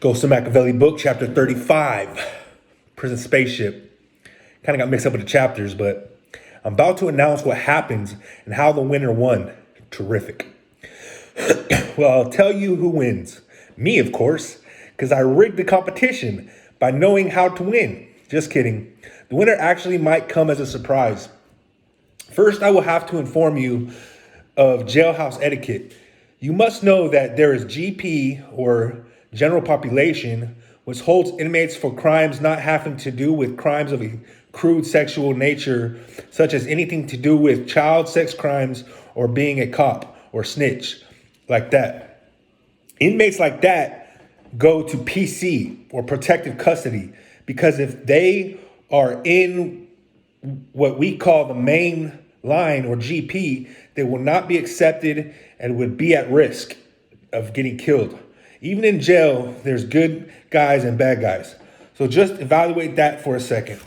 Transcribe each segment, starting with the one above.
Ghost of Machiavelli book, chapter 35, Prison Spaceship. Kind of got mixed up with the chapters, but I'm about to announce what happens and how the winner won. Terrific. Well, I'll tell you who wins. Me, of course, because I rigged the competition by knowing how to win. Just kidding. The winner actually might come as a surprise. First, I will have to inform you of jailhouse etiquette. You must know that there is GP, or general population, which holds inmates for crimes not having to do with crimes of a crude sexual nature, such as anything to do with child sex crimes or being a cop or snitch, like that. Inmates like that go to PC, or protective custody, because if they are in what we call the main line, or GP, they will not be accepted and would be at risk of getting killed. Even in jail, there's good guys and bad guys. So just evaluate that for a second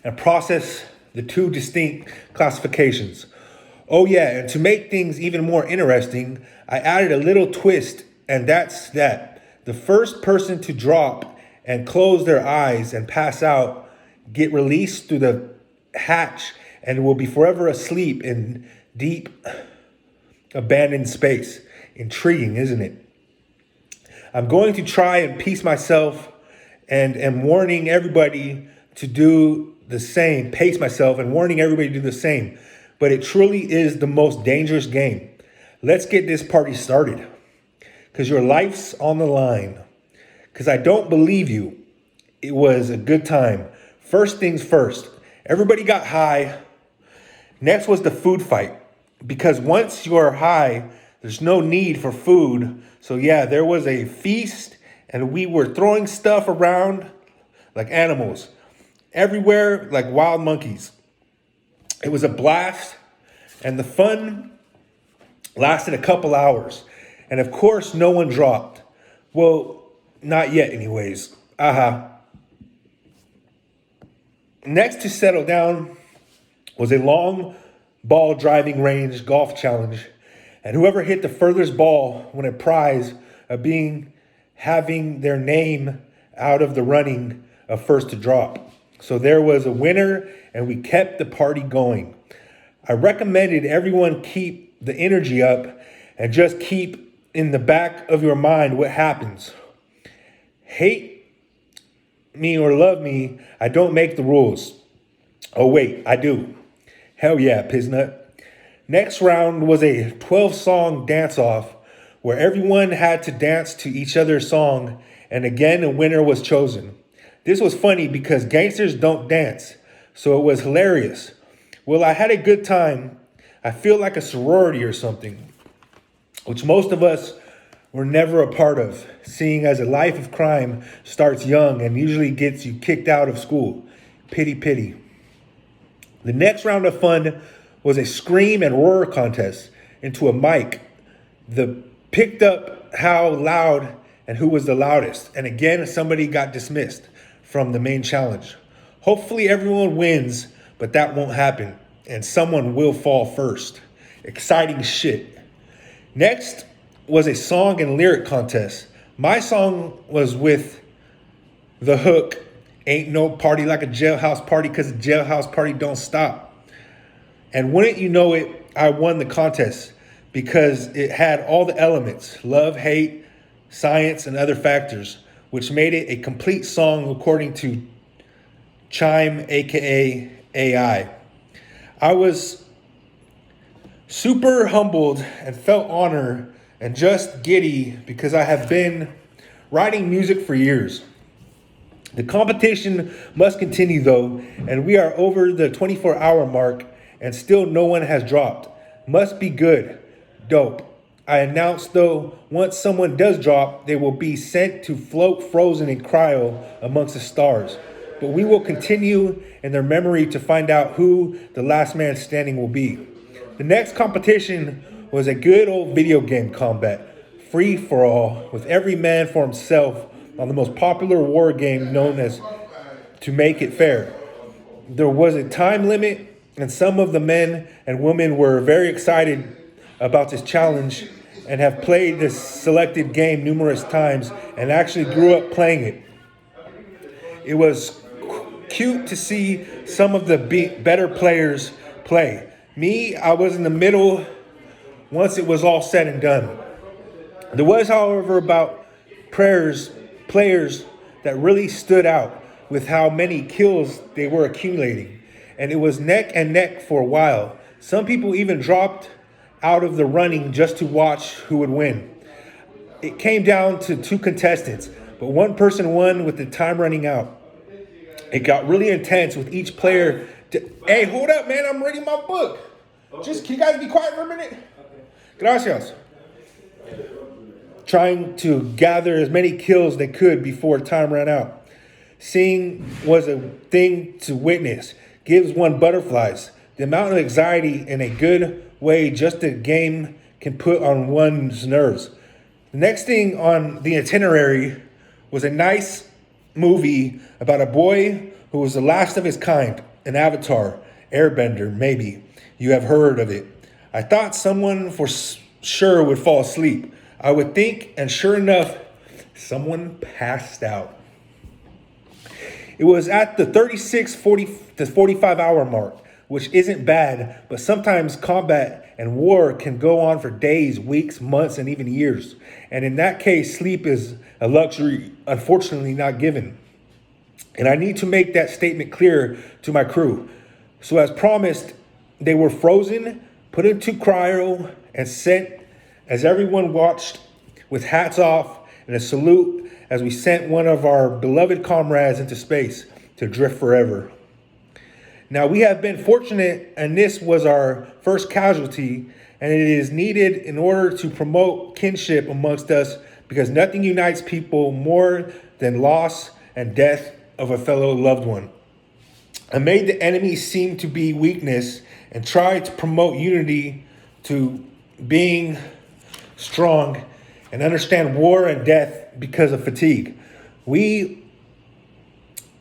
and process the two distinct classifications. Oh yeah, and to make things even more interesting, I added a little twist, and that's that the first person to drop and close their eyes and pass out get released through the hatch and will be forever asleep in deep, abandoned space. Intriguing, isn't it? I'm going to try and pace myself and am warning everybody to do the same. Pace myself and warning everybody to do the same. But it truly is the most dangerous game. Let's get this party started, because your life's on the line. Because I don't believe you. It was a good time. First things first, everybody got high. Next was the food fight, because once you are high, there's no need for food. So yeah, there was a feast, and we were throwing stuff around like animals, everywhere like wild monkeys. It was a blast, and the fun lasted a couple hours. And of course, no one dropped. Well, not yet anyways. Next to settle down was a long ball driving range golf challenge. And whoever hit the furthest ball won a prize of having their name out of the running of first to drop. So there was a winner, and we kept the party going. I recommended everyone keep the energy up and just keep in the back of your mind what happens. Hate me or love me, I don't make the rules. Oh wait, I do. Hell yeah, Piznut. Next round was a 12-song dance-off where everyone had to dance to each other's song, and again, a winner was chosen. This was funny because gangsters don't dance, so it was hilarious. Well, I had a good time. I feel like a sorority or something, which most of us were never a part of, seeing as a life of crime starts young and usually gets you kicked out of school. Pity, pity. The next round of fun was a scream and roar contest into a mic. The picked up how loud and who was the loudest. And again, somebody got dismissed from the main challenge. Hopefully everyone wins, but that won't happen. And someone will fall first. Exciting shit. Next was a song and lyric contest. My song was with the hook, "Ain't no party like a jailhouse party, because a jailhouse party don't stop." And wouldn't you know it, I won the contest because it had all the elements: love, hate, science, and other factors, which made it a complete song according to Chime, aka AI. I was super humbled and felt honored and just giddy because I have been writing music for years. The competition must continue though, and we are over the 24-hour mark and still no one has dropped. Must be good. Dope. I announced though, once someone does drop, they will be sent to float frozen in cryo amongst the stars. But we will continue in their memory to find out who the last man standing will be. The next competition was a good old video game combat, free for all, with every man for himself on the most popular war game known as To Make It Fair. There was a time limit, and some of the men and women were very excited about this challenge and have played this selected game numerous times and actually grew up playing it. It was cute to see some of the better players play. Me, I was in the middle once it was all said and done. There was, however, about players that really stood out with how many kills they were accumulating. And it was neck and neck for a while. Some people even dropped out of the running just to watch who would win. It came down to two contestants, but one person won with the time running out. It got really intense with each player. Hey, hold up, man. I'm reading my book. Just, can you guys be quiet for a minute? Gracias. Trying to gather as many kills they could before time ran out. Seeing was a thing to witness. Gives one butterflies. The amount of anxiety in a good way just a game can put on one's nerves. The next thing on the itinerary was a nice movie about a boy who was the last of his kind, an Avatar, Airbender, maybe. You have heard of it. I thought someone for sure would fall asleep. I would think, and sure enough, someone passed out. It was at the 40 to 45 hour mark, which isn't bad, but sometimes combat and war can go on for days, weeks, months, and even years. And in that case, sleep is a luxury, unfortunately not given. And I need to make that statement clear to my crew. So as promised, they were frozen, put into cryo, and sent as everyone watched with hats off and a salute as we sent one of our beloved comrades into space to drift forever. Now, we have been fortunate, and this was our first casualty, and it is needed in order to promote kinship amongst us, because nothing unites people more than loss and death of a fellow loved one. I made the enemy seem to be weakness and tried to promote unity to being strong and understand war and death because of fatigue. We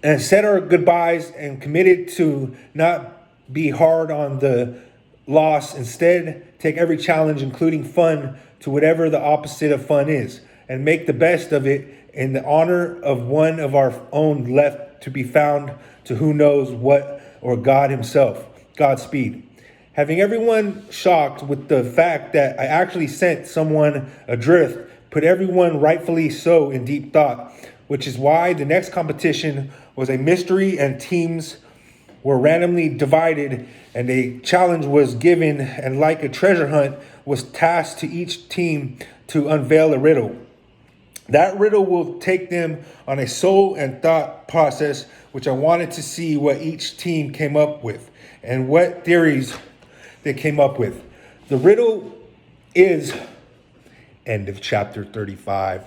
said our goodbyes and committed to not be hard on the loss. Instead, take every challenge, including fun, to whatever the opposite of fun is, and make the best of it in the honor of one of our own left to be found to who knows what, or God himself. Godspeed. Having everyone shocked with the fact that I actually sent someone adrift put everyone rightfully so in deep thought, which is why the next competition was a mystery and teams were randomly divided and a challenge was given, and like a treasure hunt was tasked to each team to unveil a riddle. That riddle will take them on a soul and thought process, which I wanted to see what each team came up with and what theories they came up with. The riddle is end of chapter 35.